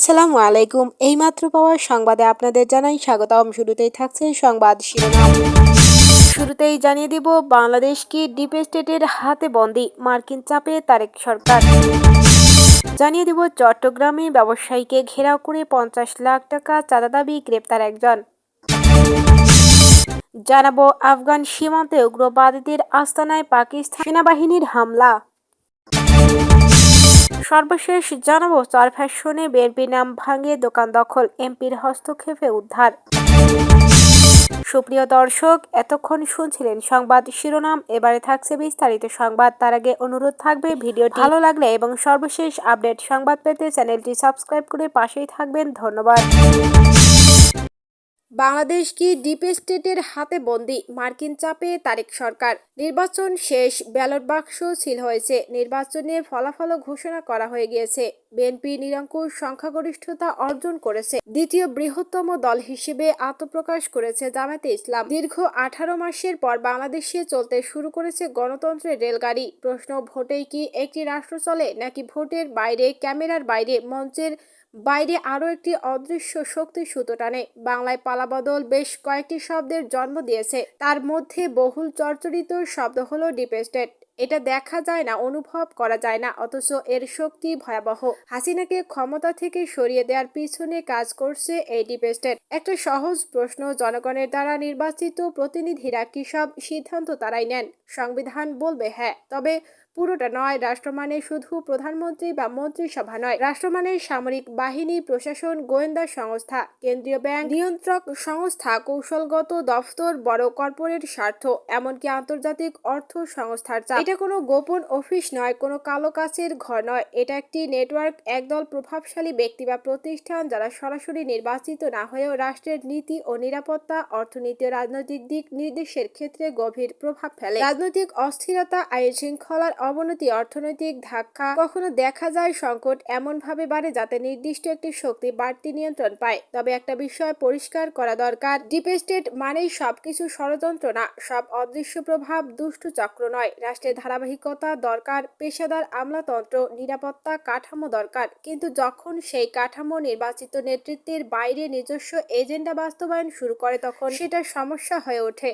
আসসালামু আলাইকুম। এইমাত্র পাওয়া সংবাদে আপনাদের জানাই স্বাগতম। শুরুতেই থাকছে সংবাদ শিরোনাম। শুরুতেই জানিয়ে দিব, বাংলাদেশ কি ডিপ স্টেটের হাতে বন্দী, মার্কিন চাপে তারেক সরকার। জানিয়ে দিব, চট্টগ্রামে ব্যবসায়ীকে ঘেরাও করে 50 লাখ টাকা চাঁদা দাবি, গ্রেপ্তার একজন। জানাবো, আফগান সীমান্তে উগ্রবাদীদের আস্তানায় পাকিস্তান সেনাবাহিনীর হামলা। সর্বশেষ জানাবো, চরফ্যাশনে বিএনপির নাম ভাঙিয়ে দোকান দখল, এমপির হস্তক্ষেপে উদ্ধার। সুপ্রিয় দর্শক, এতক্ষণ শুনছিলেন সংবাদ শিরোনাম। এবারে থাকছে বিস্তারিত সংবাদ। তার আগে অনুরোধ থাকবে, ভিডিওটি ভালো লাগলে এবং সর্বশেষ আপডেট সংবাদ পেতে চ্যানেলটি সাবস্ক্রাইব করে পাশেই থাকবেন। ধন্যবাদ। বাংলাদেশ কি ডিপ স্টেটের হাতে বন্দী, মার্কিন চাপে তারেক সরকার। নির্বাচন শেষ, ব্যালট বাক্স সিল হয়েছে, নির্বাচনের ফলাফল ঘোষণা করা হয়ে গিয়েছে। বিএনপি নিরঙ্কুশ সংখ্যাগরিষ্ঠতা অর্জন করেছে। দ্বিতীয় বৃহত্তম দল হিসেবে আত্মপ্রকাশ করেছে জামায়াতে ইসলাম। দীর্ঘ 18 মাসের পর বাংলাদেশে চলতে শুরু করেছে গণতন্ত্রের রেলগাড়ি। প্রশ্ন, ভোটেই কি একটি রাষ্ট্র চলে, নাকি ভোটের বাইরে, ক্যামেরার বাইরে, মঞ্চের বাইরে আরও একটি অদৃশ্য শক্তি সুতো টানে? বাংলায় পালাবদল বেশ কয়েকটি শব্দের জন্ম দিয়েছে। তার মধ্যে বহুল চর্চিত শব্দ হলো ডিপ স্টেট। এটা দেখা যায় না, অনুভব করা যায় না, অথচ এর শক্তি ভয়াবহ। হাসিনাকে ক্ষমতা থেকে সরিয়ে দেওয়ার পিছনে কাজ করছে এই ডিপ স্টেট। একটা সহজ প্রশ্ন, জনগণের দ্বারা নির্বাচিত প্রতিনিধিরা কি সব সিদ্ধান্ত তারাই নেন? সংবিধান বলবে হ্যাঁ, তবে পুরোটা নয়। রাষ্ট্র মানে শুধু প্রধানমন্ত্রী বা মন্ত্রিসভা নয়। রাষ্ট্র মানে সামরিক বাহিনী, প্রশাসন, গোয়েন্দা সংস্থা, কেন্দ্রীয় ব্যাংক, নিয়ন্ত্রক সংস্থা, কৌশলগত দফতর, বড় কর্পোরেট স্বার্থ, এমনকি আন্তর্জাতিক অর্থ সংস্থার চাপ। এটা কোনো গোপন অফিস নয়, কোনো কালো কাচের ঘর নয়। এটা একটি নেটওয়ার্ক, একদল প্রভাবশালী ব্যক্তি বা প্রতিষ্ঠান যারা সরাসরি নির্বাচিত না হয়েও রাষ্ট্রের নীতি ও নিরাপত্তা, অর্থনীতি ও রাজনৈতিক দিক নির্দেশের ক্ষেত্রে গভীর প্রভাব ফেলে। রাজনৈতিক অস্থিরতা, আইন শৃঙ্খলার অবনতি, অর্থনৈতিক ধাক্কা, কখনো দেখা যায় সংকট এমনভাবে বাড়ে যাতে নির্দিষ্ট একটি শক্তি বাড়তি নিয়ন্ত্রণ পায়। তবে একটা বিষয় পরিষ্কার করা দরকার, ডিপ স্টেট মানেই সবকিছু ষড়যন্ত্র না, সব অদৃশ্য প্রভাব, দুষ্টু চক্র নয়। রাষ্ট্রের ধারাবাহিকতা দরকার, পেশাদার আমলাতন্ত্র, নিরাপত্তা কাঠামো দরকার, কিন্তু যখন সেই কাঠামো নির্বাচিত নেতৃত্বের বাইরে নিজস্ব এজেন্ডা বাস্তবায়ন শুরু করে, তখন সেটা সমস্যা হয়ে ওঠে।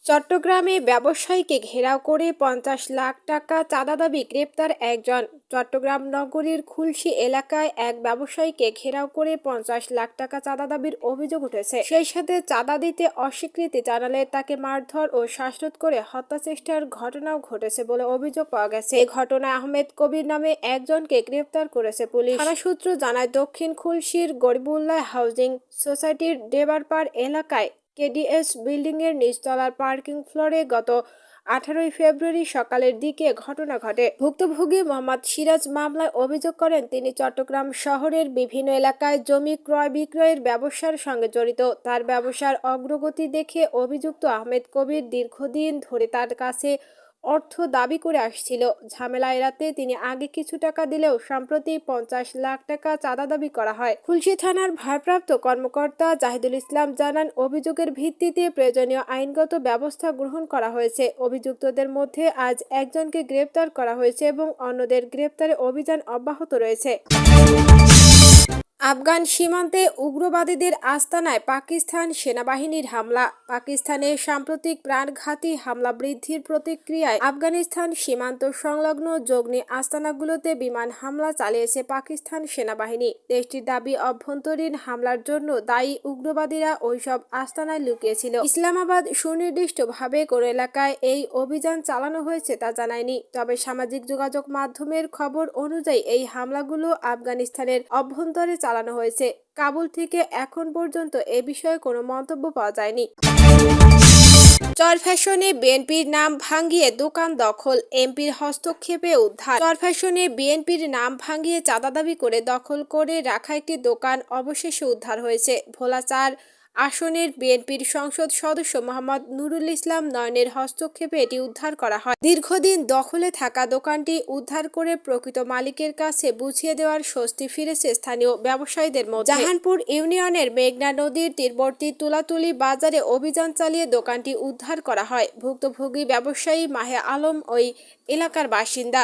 চট্টগ্রামে ব্যবসায়ীকে ঘেরাও করে 50 লাখ টাকা চাঁদা দাবি, গ্রেপ্তার একজন। চট্টগ্রাম নগরীর খুলশী এলাকায় এক ব্যবসায়ীকে ঘেরাও করে 50 লাখ টাকা চাঁদা দাবির অভিযোগ উঠেছে। সেই সাথে চাঁদা দিতে অস্বীকৃতি জানালে তাকে মারধর ও শ্বাসরোধ করে হত্যা চেষ্টার ঘটনাও ঘটেছে বলে অভিযোগ পাওয়া গেছে। এই ঘটনায় আহমেদ কবির নামে একজনকে গ্রেপ্তার করেছে পুলিশ। থানা সূত্র জানায়, দক্ষিণ খুলশীর গরিবুল্লাহ হাউজিং সোসাইটির ডেবারপাড় এলাকায় কেডিএস বিল্ডিং এর নিচতলার পার্কিং ফ্লোরে গত 18 ফেব্রুয়ারি সকালের দিকে ঘটনা ঘটে। ভুক্তভোগী মোহাম্মদ সিরাজ মামলায় অভিযোগ করেন, তিনি চট্টগ্রাম শহরের বিভিন্ন এলাকায় জমি ক্রয় বিক্রয়ের ব্যবসার সঙ্গে জড়িত। তার ব্যবসার অগ্রগতি দেখে অভিযুক্ত আহমেদ কবির দীর্ঘদিন ধরে তার কাছে অর্থ দাবি করে আসছিল। ঝামেলা এড়াতে তিনি আগে কিছু টাকা দিলেও সম্প্রতি 50 লাখ টাকা চাঁদা দাবি করা হয়। খুলশী থানার ভারপ্রাপ্ত কর্মকর্তা জাহিদুল ইসলাম জানান, অভিযোগের ভিত্তিতে প্রয়োজনীয় আইনগত ব্যবস্থা গ্রহণ করা হয়েছে। অভিযুক্তদের মধ্যে আজ একজনকে গ্রেপ্তার করা হয়েছে এবং অন্যদের গ্রেপ্তারে অভিযান অব্যাহত রয়েছে। আফগান সীমান্তে উগ্রবাদীদের আস্তানায় পাকিস্তান সেনাবাহিনীর হামলা। পাকিস্তানের সাম্প্রতিক প্রাণঘাতী হামলা বৃদ্ধির প্রতিক্রিয়ায় আফগানিস্তান সীমান্ত সংলগ্ন জঙ্গি আস্তানাগুলোতে বিমান হামলা চালিয়েছে পাকিস্তান সেনাবাহিনী। দেশটির দাবি, অভ্যন্তরীণ হামলার জন্য দায়ী উগ্রবাদীরা ওইসব আস্তানায় লুকিয়েছিল। ইসলামাবাদ সুনির্দিষ্টভাবে কোন এলাকায় এই অভিযান চালানো হয়েছে তা জানায়নি। তবে সামাজিক যোগাযোগ মাধ্যমের খবর অনুযায়ী এই হামলাগুলো আফগানিস্তানের অভ্যন্তরে চালানো হয়েছে। কাবুল থেকে এখন পর্যন্ত এ বিষয়ে কোনো মন্তব্য পাওয়া যায়নি। চরফ্যাশনে বিএনপির নাম ভাঙিয়ে দোকান দখল, এমপির হস্তক্ষেপে উদ্ধার। চরফ্যাশনে বিএনপির নাম ভাঙিয়ে চাঁদা দাবি করে দখল করে রাখা একটি দোকান অবশেষে উদ্ধার হয়েছে। ভোলা 4 আসনের বিএনপির সংসদ সদস্য মোহাম্মদ নুরুল ইসলাম নয়নের হস্তক্ষেপে এটি উদ্ধার করা হয়। দীর্ঘদিন দখলে থাকা দোকানটি উদ্ধার করে প্রকৃত মালিকের কাছে বুঝিয়ে দেওয়ার স্বস্তি ফিরেছে স্থানীয় ব্যবসায়ীদের মধ্যে। জাহানপুর ইউনিয়নের মেঘনা নদীর তীরবর্তী তুলাতুলি বাজারে অভিযান চালিয়ে দোকানটি উদ্ধার করা হয়। ভুক্তভোগী ব্যবসায়ী মাহে আলম ওই এলাকার বাসিন্দা।